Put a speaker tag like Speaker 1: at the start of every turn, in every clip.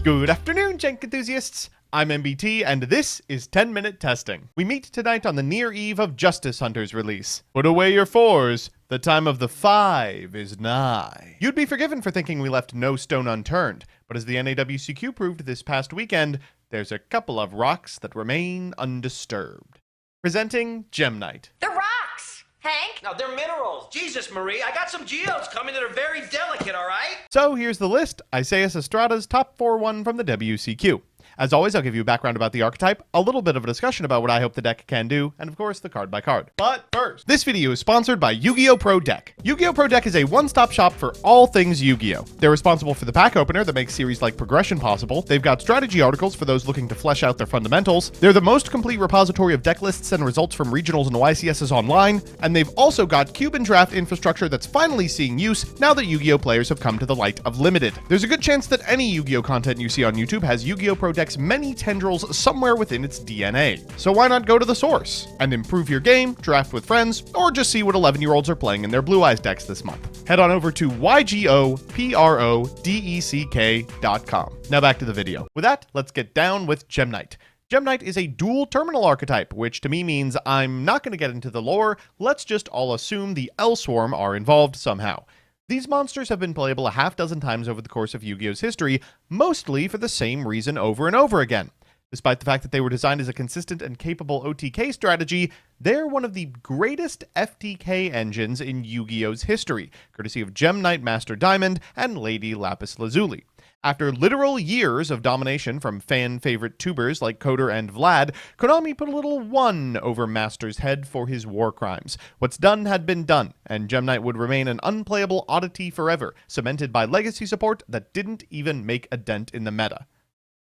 Speaker 1: Good afternoon, Jank enthusiasts. I'm MBT, and this is 10-Minute Testing. We meet tonight on the near eve of Justice Hunter's release. Put away your fours. The time of the 5 is nigh. You'd be forgiven for thinking we left no stone unturned, but as the NAWCQ proved this past weekend, there's a couple of rocks that remain undisturbed. Presenting Gem Knight.
Speaker 2: The rocks, Hank.
Speaker 3: No, they're minerals. Jesus, Marie, I got some geodes coming that are very delicate, all right?
Speaker 1: So here's the list. Isaias Estrada's top 4-1 from the WCQ. As always, I'll give you a background about the archetype, a little bit of a discussion about what I hope the deck can do, and of course, the card by card. But first, this video is sponsored by Yu-Gi-Oh! Pro Deck. Yu-Gi-Oh! Pro Deck is a one-stop shop for all things Yu-Gi-Oh! They're responsible for the pack opener that makes series-like progression possible. They've got strategy articles for those looking to flesh out their fundamentals. They're the most complete repository of deck lists and results from regionals and YCSs online. And they've also got cube and draft infrastructure that's finally seeing use now that Yu-Gi-Oh! Players have come to the light of Limited. There's a good chance that any Yu-Gi-Oh! Content you see on YouTube has Yu-Gi-Oh! Pro Deck's many tendrils somewhere within its DNA. So why not go to the source and improve your game, draft with friends, or just see what 11-year-olds are playing in their Blue Eyes decks this month? Head on over to YGOPRODECK.com. Now back to the video. With that, let's get down with Gem Knight. Gem Knight is a dual terminal archetype, which to me means I'm not going to get into the lore. Let's just all assume the L-Swarm are involved somehow. These monsters have been playable a half dozen times over the course of Yu-Gi-Oh's history, mostly for the same reason over and over again. Despite the fact that they were designed as a consistent and capable OTK strategy, they're one of the greatest FTK engines in Yu-Gi-Oh's history, courtesy of Gem Knight Master Diamond and Lady Lapis Lazuli. After literal years of domination from fan-favorite tubers like Coder and Vlad, Konami put a little 1 over Master's head for his war crimes. What's done had been done, and Gem Knight would remain an unplayable oddity forever, cemented by legacy support that didn't even make a dent in the meta.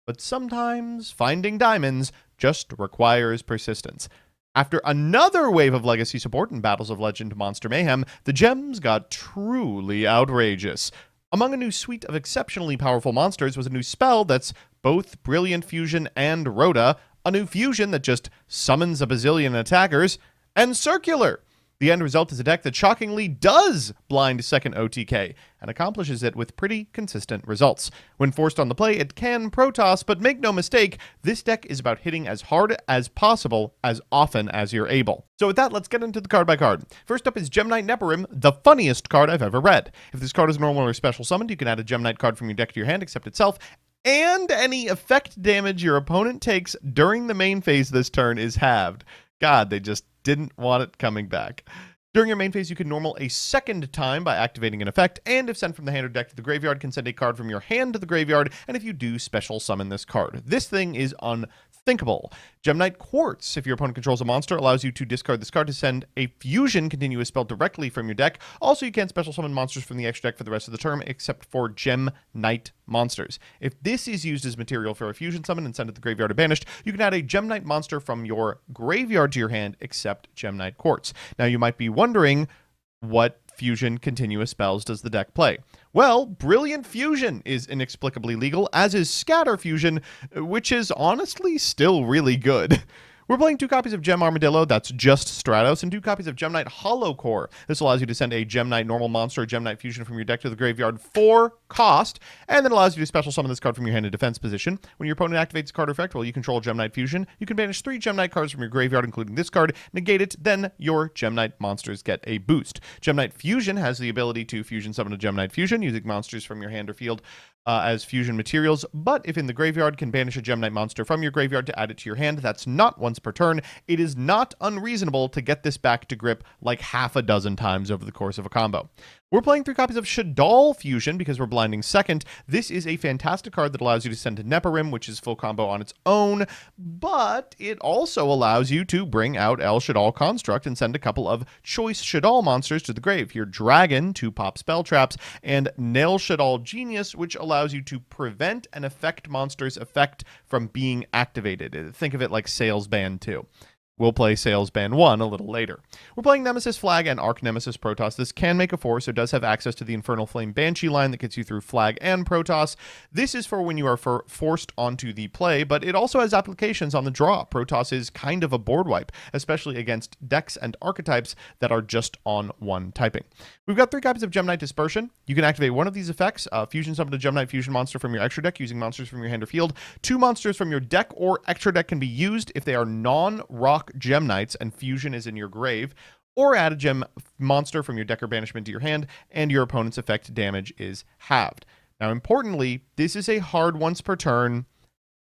Speaker 1: But sometimes finding diamonds just requires persistence. After another wave of legacy support in Battles of Legend Monster Mayhem, the gems got truly outrageous. Among a new suite of exceptionally powerful monsters was a new spell that's both Brilliant Fusion and Rhoda, a new fusion that just summons a bazillion attackers, and Circular. The end result is a deck that shockingly does blind second OTK, and accomplishes it with pretty consistent results. When forced on the play, it can Protoss, but make no mistake, this deck is about hitting as hard as possible, as often as you're able. So with that, let's get into the card by card. First up is Gem Knight Neparim, the funniest card I've ever read. If this card is normal or special summoned, you can add a Gem Knight card from your deck to your hand, except itself, and any effect damage your opponent takes during the main phase this turn is halved. God, they just didn't want it coming back. During your main phase, you can normal a second time by activating an effect, and if sent from the hand or deck to the graveyard, can send a card from your hand to the graveyard, and if you do, special summon this card. This thing is unthinkable. Gem Knight Quartz, if your opponent controls a monster, allows you to discard this card to send a fusion continuous spell directly from your deck. Also, you can special summon monsters from the extra deck for the rest of the term, except for Gem Knight monsters. If this is used as material for a fusion summon and sent to the graveyard or banished, you can add a Gem Knight monster from your graveyard to your hand, except Gem Knight Quartz. Now, you might be wondering, what fusion continuous spells does the deck play? Well, Brilliant Fusion is inexplicably legal, as is Scatter Fusion, which is honestly still really good. We're playing 2 copies of Gem Armadillo, that's just Stratos, and 2 copies of Gem Knight Hollow Core. This allows you to send a Gem Knight normal monster or Gem Knight Fusion from your deck to the graveyard for cost, and then allows you to special summon this card from your hand in defense position. When your opponent activates a card effect while you control Gem Knight Fusion, you can banish 3 Gem Knight cards from your graveyard, including this card, negate it, then your Gem Knight monsters get a boost. Gem Knight Fusion has the ability to fusion summon a Gem Knight Fusion using monsters from your hand or field as fusion materials, but if in the graveyard, can banish a Gem Knight monster from your graveyard to add it to your hand. That's not once per turn. It is not unreasonable to get this back to grip like half a dozen times over the course of a combo. We're playing 3 copies of Shaddoll Fusion because we're blinding second. This is a fantastic card that allows you to send to Neparim, which is full combo on its own, but it also allows you to bring out El Shaddoll Construct and send a couple of choice Shaddoll monsters to the grave. Your Dragon, 2 pop spell traps, and Nail Shaddoll Genius, which allows you to prevent an effect monster's effect from being activated. Think of it like Sales Band 2. We'll play Salesman 1 a little later. We're playing Nemesis Flag and Arch Nemesis Protoss. This can make a 4, so it does have access to the Infernal Flame Banshee line that gets you through Flag and Protoss. This is for when you are forced onto the play, but it also has applications on the draw. Protoss is kind of a board wipe, especially against decks and archetypes that are just on one typing. We've got 3 copies of Gem Knight Dispersion. You can activate one of these effects, fusion summon a Gem Knight fusion monster from your extra deck using monsters from your hand or field. 2 monsters from your deck or extra deck can be used if they are non-rock Gem Knights and fusion is in your grave, or add a gem monster from your deck or banishment to your hand, and your opponent's effect damage is halved. Now, importantly, this is a hard once per turn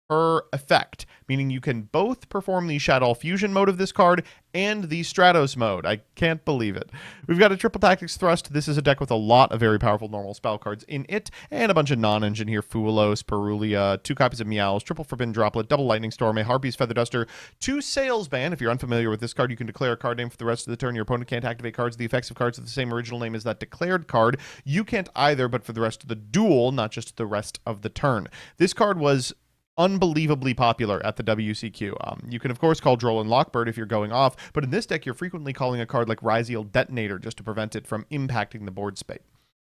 Speaker 1: per effect, meaning you can both perform the Shadow Fusion mode of this card and the Stratos mode. I can't believe it. We've got a Triple Tactics Thrust. This is a deck with a lot of very powerful normal spell cards in it, and a bunch of non-engine here. Fuelos, Perulia, 2 copies of Meows, Triple Forbidden Droplet, Double Lightning Storm, a Harpy's Feather Duster, 2 Salesman. If you're unfamiliar with this card, you can declare a card name for the rest of the turn. Your opponent can't activate cards. The effects of cards with the same original name as that declared card. You can't either, but for the rest of the duel, not just the rest of the turn. This card was unbelievably popular at the WCQ. You can, of course, call Droll and Lockbird if you're going off, but in this deck, you're frequently calling a card like Ryziel Detonator just to prevent it from impacting the board state.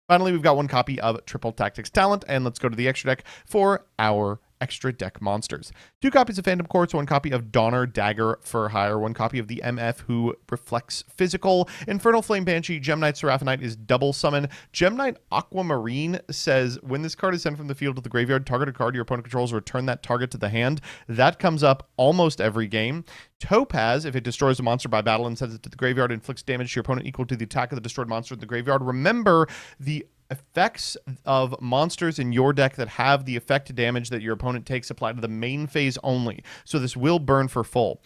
Speaker 1: Finally, we've got 1 copy of Triple Tactics Talent, and let's go to the extra deck for our extra deck monsters. 2 copies of Phantom Quartz, 1 copy of Donner Dagger for Hire, 1 copy of the MF Who Reflects Physical. Infernal Flame Banshee, Gem Knight Seraphonite is double summon. Gem Knight Aquamarine says when this card is sent from the field to the graveyard, target a card your opponent controls, return that target to the hand. That comes up almost every game. Topaz, if it destroys a monster by battle and sends it to the graveyard, inflicts damage to your opponent equal to the attack of the destroyed monster in the graveyard. Remember, the effects of monsters in your deck that have the effect damage that your opponent takes apply to the main phase only. So this will burn for full.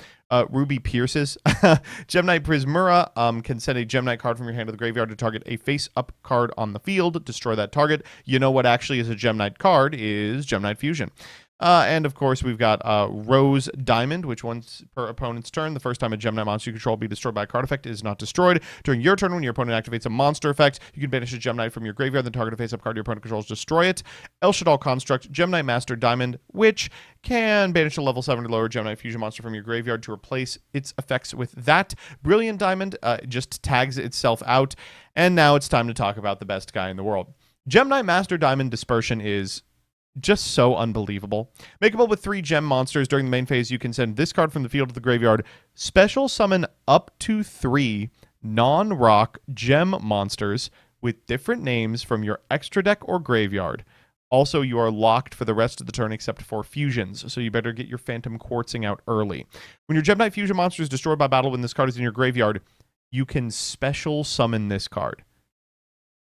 Speaker 1: Ruby Pierces. Gem Knight Prismura can send a Gem Knight card from your hand to the graveyard to target a face-up card on the field. Destroy that target. You know what actually is a Gem Knight card is Gem Knight Fusion. And, of course, we've got Rose Diamond, which once per opponent's turn, the first time a Gem Knight monster you control be destroyed by a card effect is not destroyed. During your turn, when your opponent activates a monster effect, you can banish a Gem Knight from your graveyard, then target a face-up card your opponent controls, destroy it. El Shadal Construct, Gem Knight Master Diamond, which can banish a level 7 or lower Gem Knight Fusion monster from your graveyard to replace its effects with that. Brilliant Diamond just tags itself out. And now it's time to talk about the best guy in the world. Gem Knight Master Diamond Dispersion is just so unbelievable. Makeable with 3 gem monsters. During the main phase, you can send this card from the field to the graveyard. Special summon up to 3 non-rock gem monsters with different names from your extra deck or graveyard. Also, you are locked for the rest of the turn except for fusions, so you better get your Phantom Quartzing out early. When your Gem Knight Fusion monster is destroyed by battle when this card is in your graveyard, you can special summon this card.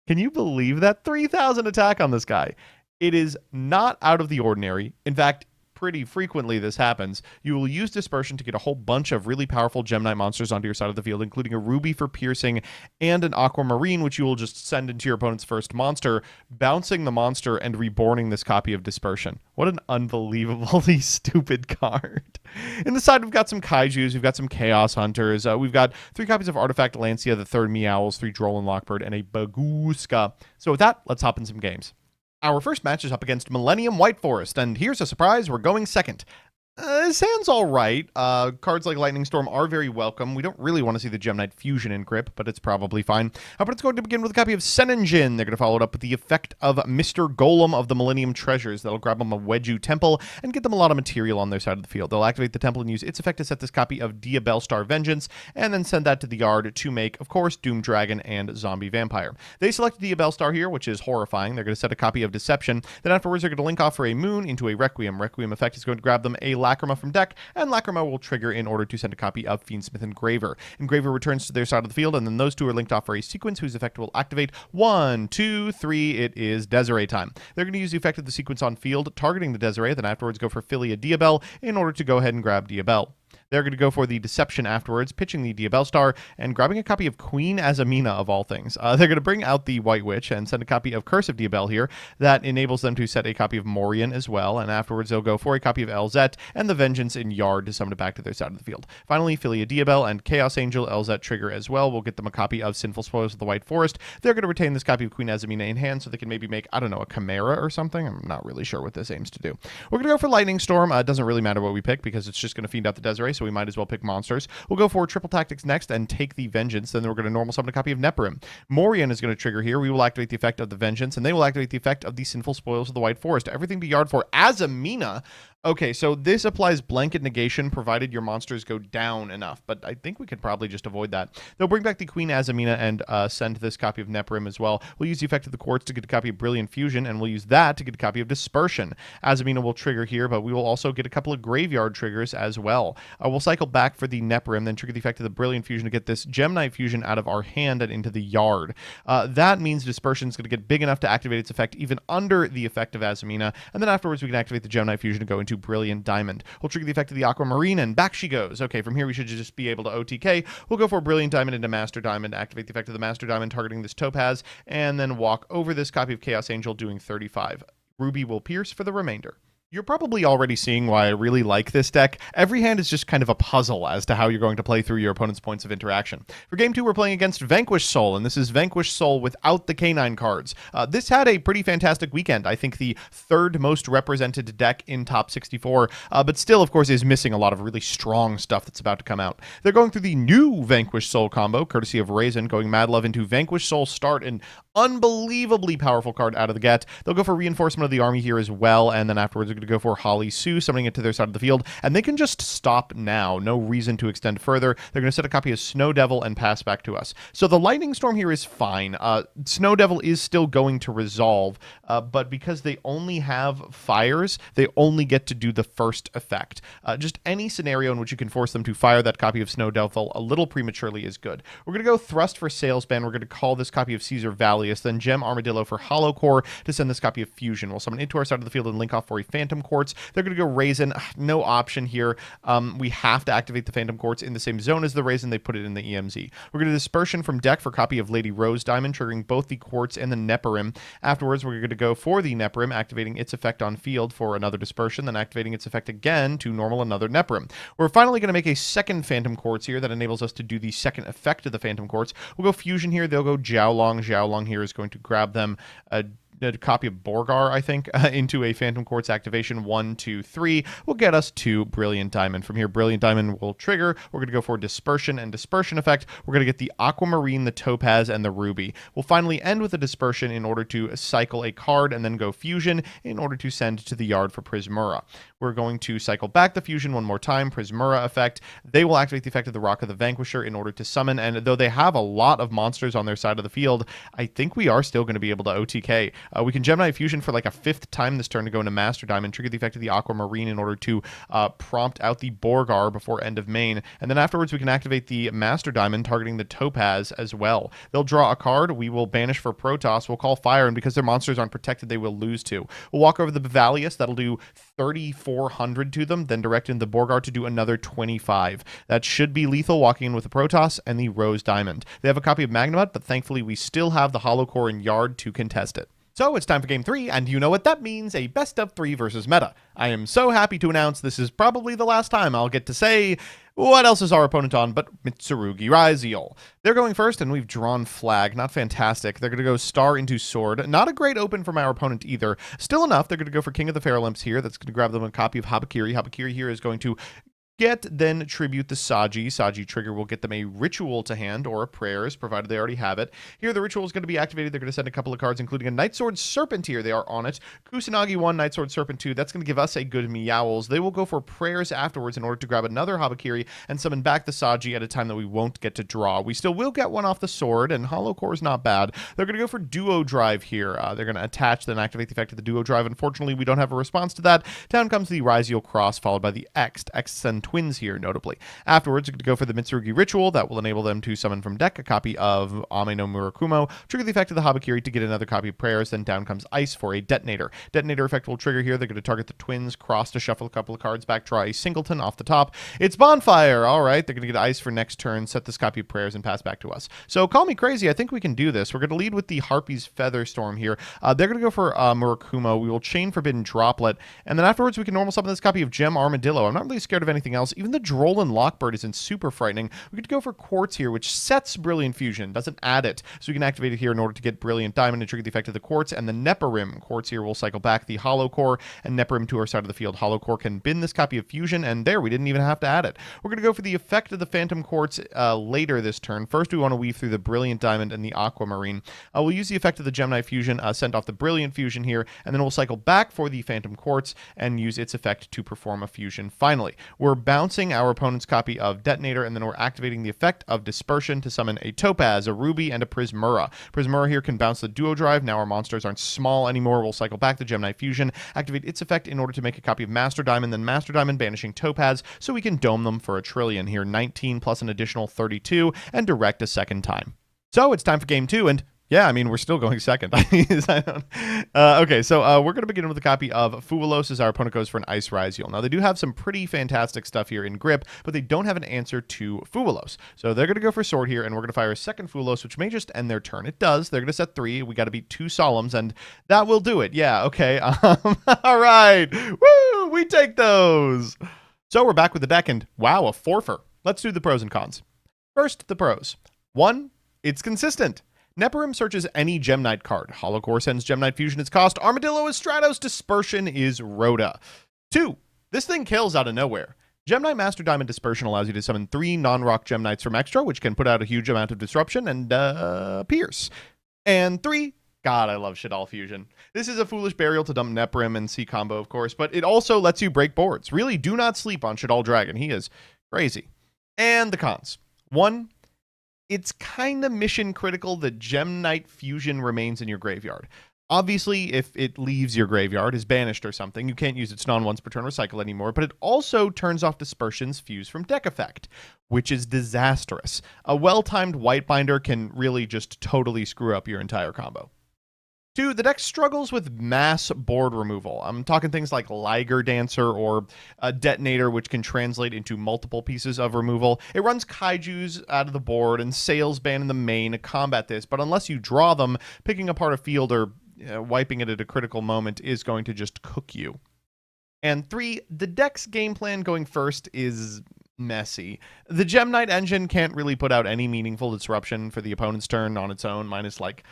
Speaker 1: Can you believe that? 3,000 attack on this guy. It is not out of the ordinary. In fact, pretty frequently this happens. You will use Dispersion to get a whole bunch of really powerful Gem Knight monsters onto your side of the field, including a Ruby for piercing and an Aquamarine, which you will just send into your opponent's first monster, bouncing the monster and reborning this copy of Dispersion. What an unbelievably stupid card. In the side, we've got some Kaijus, we've got some Chaos Hunters, we've got 3 copies of Artifact Lancia, the 3rd Meowls, 3 Droll and Lockbird, and a Bagooska. So with that, let's hop in some games. Our first match is up against Millennium White Forest, and here's a surprise, we're going second. His hand's all right. Cards like Lightning Storm are very welcome. We don't really want to see the Gem Knight Fusion in grip, but it's probably fine. But it's going to begin with a copy of Senenjin. They're going to follow it up with the effect of Mr. Golem of the Millennium Treasures. That'll grab them a Wedju Temple and get them a lot of material on their side of the field. They'll activate the temple and use its effect to set this copy of Diabellstar Vengeance, and then send that to the yard to make, of course, Doom Dragon and Zombie Vampire. They select Diabellstar here, which is horrifying. They're going to set a copy of Deception. Then afterwards, they're going to link off for a Moon into a Requiem. Requiem effect is going to grab them a Lacrima from deck, and Lacrima will trigger in order to send a copy of Fiendsmith Engraver. Engraver returns to their side of the field, and then those 2 are linked off for a sequence whose effect will activate 1, 2, 3. It is Desiree time. They're going to use the effect of the sequence on field, targeting the Desiree, then afterwards go for Philia Diabell in order to go ahead and grab Diabell. They're going to go for the Deception afterwards, pitching the Diabellstar, and grabbing a copy of Queen Azamina, of all things. They're going to bring out the White Witch and send a copy of Curse of Diabell here. That enables them to set a copy of Morian as well, and afterwards they'll go for a copy of Elzet and the Vengeance in Yard to summon it back to their side of the field. Finally, Philia Diabell and Chaos Angel Elzet trigger as well. We'll get them a copy of Sinful Spoils of the White Forest. They're going to retain this copy of Queen Azamina in hand so they can maybe make, I don't know, a Chimera or something. I'm not really sure what this aims to do. We're going to go for Lightning Storm. It doesn't really matter what we pick because it's just going to fiend out the Desiree, so so we might as well pick monsters. We'll go for Triple Tactics next and take the Vengeance. Then we're going to normal summon a copy of Neperim. Morian is going to trigger here. We will activate the effect of the Vengeance, and they will activate the effect of the Sinful Spoils of the White Forest. Everything to yard for Azamina. Okay, so this applies blanket negation provided your monsters go down enough, but I think we could probably just avoid that. They'll bring back the Queen Azamina and send this copy of Neperim as well. We'll use the effect of the Quartz to get a copy of Brilliant Fusion, and we'll use that to get a copy of Dispersion. Azamina will trigger here, but we will also get a couple of Graveyard triggers as well. We'll cycle back for the Neperim, then trigger the effect of the Brilliant Fusion to get this Gem Knight Fusion out of our hand and into the yard. That means Dispersion is going to get big enough to activate its effect even under the effect of Azamina, and then afterwards we can activate the Gem Knight Fusion to go into Brilliant Diamond. We'll trigger the effect of the Aquamarine, and back she goes. Okay, from here we should just be able to OTK. We'll go for Brilliant Diamond into Master Diamond, activate the effect of the Master Diamond targeting this Topaz, and then walk over this copy of Chaos Angel doing 35. Ruby will pierce for the remainder. You're probably already seeing why I really like this deck. Every hand is just kind of a puzzle as to how you're going to play through your opponent's points of interaction. For Game 2, we're playing against Vanquish Soul, and this is Vanquish Soul without the Canine cards. This had a pretty fantastic weekend. I think the third most represented deck in top 64, but still, of course, is missing a lot of really strong stuff that's about to come out. They're going through the new Vanquish Soul combo, courtesy of Raisin, going Mad Love into Vanquish Soul Start, an unbelievably powerful card out of the get. They'll go for Reinforcement of the Army here as well, and then afterwards they're going to go for Holly Sue, summoning it to their side of the field, and they can just stop now. No reason to extend further. They're going to set a copy of Snow Devil and pass back to us. So the Lightning Storm here is fine. Snow Devil is still going to resolve, but because they only have fires, they only get to do the first effect. Just any scenario in which you can force them to fire that copy of Snow Devil a little prematurely is good. We're going to go Thrust for Salesman. We're going to call this copy of Caesar Valius, then Gem Armadillo for Hollow Core to send this copy of Fusion. We'll summon it to our side of the field and link off for a Phantom Quartz. They're going to go Raisin. No option here. We have to activate the Phantom Quartz in the same zone as the Raisin. They put it in the EMZ. We're going to Dispersion from deck for copy of Lady Rose Diamond, triggering both the Quartz and the Neperim. Afterwards, we're going to go for the Neperim, activating its effect on field for another Dispersion, then activating its effect again to normal another Neperim. We're finally going to make a second Phantom Quartz here that enables us to do the second effect of the Phantom Quartz. We'll go Fusion here. They'll go Jiaolong. Jiaolong here is going to grab them a copy of Borgar, I think, into a Phantom Quartz activation. 1, 2, 3 will get us to Brilliant Diamond. From here, Brilliant Diamond will trigger. We're going to go for Dispersion and Dispersion effect. We're going to get the Aquamarine, the Topaz, and the Ruby. We'll finally end with a Dispersion in order to cycle a card and then go Fusion in order to send to the yard for Prismura. We're going to cycle back the Fusion one more time, Prismura effect. They will activate the effect of the Rock of the Vanquisher in order to summon, and though they have a lot of monsters on their side of the field, I think we are still going to be able to OTK. We can Gemini Fusion for like a 5th time this turn to go into Master Diamond, trigger the effect of the Aquamarine in order to prompt out the Borgar before end of main, and then afterwards we can activate the Master Diamond targeting the Topaz as well. They'll draw a card, we will banish for Protoss, we'll call Fire, and because their monsters aren't protected, they will lose 2. We'll walk over the Bevalius, that'll do 3,400 to them, then direct in the Borgar to do another 25. That should be lethal, walking in with the Protoss and the Rose Diamond. They have a copy of Magnemite, but thankfully we still have the Hollow Core in yard to contest it. So it's time for Game 3, and you know what that means, a best of 3 versus meta. I am so happy to announce this is probably the last time I'll get to say, what else is our opponent on but Mitsurugi Raziel? They're going first, and we've drawn Flag. Not fantastic. They're going to go Star into Sword. Not a great open from our opponent either. Still enough, they're going to go for King of the Fair Limps here. That's going to grab them a copy of Habakiri. Habakiri here is going to then tribute the Saji. Saji trigger will get them a Ritual to hand or a Prayers, provided they already have it. Here, the Ritual is going to be activated. They're going to send a couple of cards, including a Nightsword Serpent here. They are on it. Kusanagi 1, Nightsword Serpent 2. That's going to give us a good Meowls. They will go for Prayers afterwards in order to grab another Habakiri and summon back the Saji at a time that we won't get to draw. We still will get one off the sword, and Hollow Core is not bad. They're going to go for Duo Drive here. They're going to attach, then activate the effect of the Duo Drive. Unfortunately, we don't have a response to that. Down comes the Raziel Cross, followed by the X. X and Twins here, notably. Afterwards, we're going to go for the Mitsurugi Ritual. That will enable them to summon from deck a copy of Ame no Murakumo, trigger the effect of the Habakiri to get another copy of Prayers, then down comes Ice for a Detonator. Detonator effect will trigger here. They're going to target the Twins, cross to shuffle a couple of cards back, draw a Singleton off the top. It's Bonfire! All right, they're going to get Ice for next turn, set this copy of Prayers, and pass back to us. So call me crazy, I think we can do this. We're going to lead with the Harpy's Feather Storm here. They're going to go for Murakumo. We will chain Forbidden Droplet, and then afterwards we can normal summon this copy of Gem Armadillo. I'm not really scared of anything else. else. Even the Droll Lockbird isn't super frightening. We could go for Quartz here, which sets Brilliant Fusion, doesn't add it. So we can activate it here in order to get Brilliant Diamond and trigger the effect of the Quartz. And the Neparim. Quartz here will cycle back the Hollow Core and Neparim to our side of the field. Hollow Core can bin this copy of Fusion, and there, we didn't even have to add it. We're going to go for the effect of the Phantom Quartz later this turn. First, we want to weave through the Brilliant Diamond and the Aquamarine. We'll use the effect of the Gemini Fusion, send off the Brilliant Fusion here, and then we'll cycle back for the Phantom Quartz and use its effect to perform a fusion. Finally, we're bouncing our opponent's copy of Detonator, and then we're activating the effect of Dispersion to summon a Topaz, a Ruby, and a Prismura. Prismura here can bounce the Duo Drive. Now our monsters aren't small anymore. We'll cycle back the Gemini Fusion, activate its effect in order to make a copy of Master Diamond, then Master Diamond banishing Topaz, so we can dome them for a trillion here, 19 plus an additional 32, and direct a second time. So it's time for game 2, and yeah, I mean, we're still going second. Okay, so we're going to begin with a copy of Fuelos as our opponent goes for an Ice Rise Heal. Now, they do have some pretty fantastic stuff here in Grip, but they don't have an answer to Fuelos. So they're going to go for Sword here, and we're going to fire a second Fuelos, which may just end their turn. It does. They're going to set 3. We got to beat 2 Solemns, and that will do it. Yeah, okay. All right. Woo! We take those. So we're back with the deck, and wow, a forfer. Let's do the pros and cons. First, the pros. 1, it's consistent. Neparim searches any Gem Knight card. Hollow Core sends Gem Knight Fusion its cost. Armadillo is Stratos. Dispersion is Rhoda. 2, this thing kills out of nowhere. Gem Knight Master Diamond Dispersion allows you to summon 3 non-rock Gem Knights from extra, which can put out a huge amount of disruption and pierce. And 3, God, I love Shadal Fusion. This is a foolish burial to dump Neparim and C combo, of course, but it also lets you break boards. Really, do not sleep on Shadal Dragon. He is crazy. And the cons. 1, it's kind of mission critical that Gem Knight Fusion remains in your graveyard. Obviously, if it leaves your graveyard, is banished or something, you can't use its non-once per turn recycle anymore, but it also turns off Dispersion's Fuse from deck effect, which is disastrous. A well-timed White Binder can really just totally screw up your entire combo. 2, the deck struggles with mass board removal. I'm talking things like Liger Dancer or a Detonator, which can translate into multiple pieces of removal. It runs Kaijus out of the board and Sails Ban in the main to combat this, but unless you draw them, picking apart a field or wiping it at a critical moment is going to just cook you. And 3, the deck's game plan going first is messy. The Gem Knight engine can't really put out any meaningful disruption for the opponent's turn on its own, minus like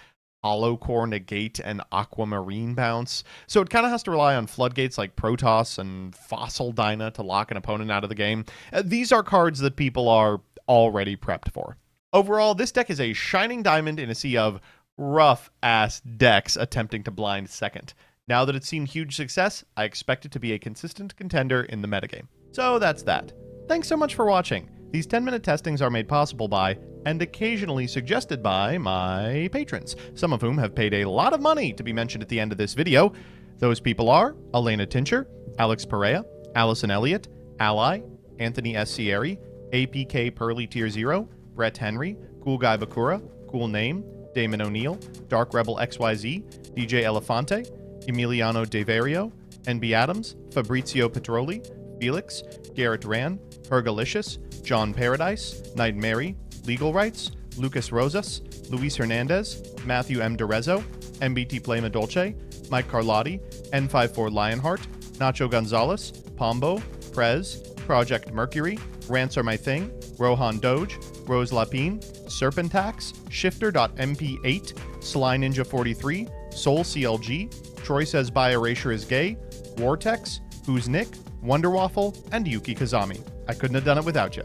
Speaker 1: Hollow Core Negate and Aquamarine Bounce. So it kind of has to rely on floodgates like Protoss and Fossil Dyna to lock an opponent out of the game. These are cards that people are already prepped for. Overall, this deck is a shining diamond in a sea of rough-ass decks attempting to blind second. Now that it's seen huge success, I expect it to be a consistent contender in the metagame. So that's that. Thanks so much for watching. These 10-minute testings are made possible by, and occasionally suggested by, my patrons, some of whom have paid a lot of money to be mentioned at the end of this video. Those people are Elena Tincher, Alex Perea, Allison Elliott, Ally, Anthony S. Sierri, APK Pearly Tier 0, Brett Henry, Cool Guy Bakura, Cool Name, Damon O'Neill, Dark Rebel XYZ, DJ Elefante, Emiliano Deverio, NB Adams, Fabrizio Petroli, Felix, Garrett Ran, Hergalicious, John Paradise, Night Mary, Legal Rights, Lucas Rosas, Luis Hernandez, Matthew M. Derezzo, MBT Play Dolce, Mike Carlotti, N54 Lionheart, Nacho Gonzalez, Pombo, Prez, Project Mercury, Rants Are My Thing, Rohan Doge, Rose Lapine, Serpentax, Shifter.mp8, Sly Ninja 43, Soul CLG, Troy Says By Erasure is Gay, Vortex, Who's Nick, Wonder Waffle, and Yuki Kazami. I couldn't have done it without you.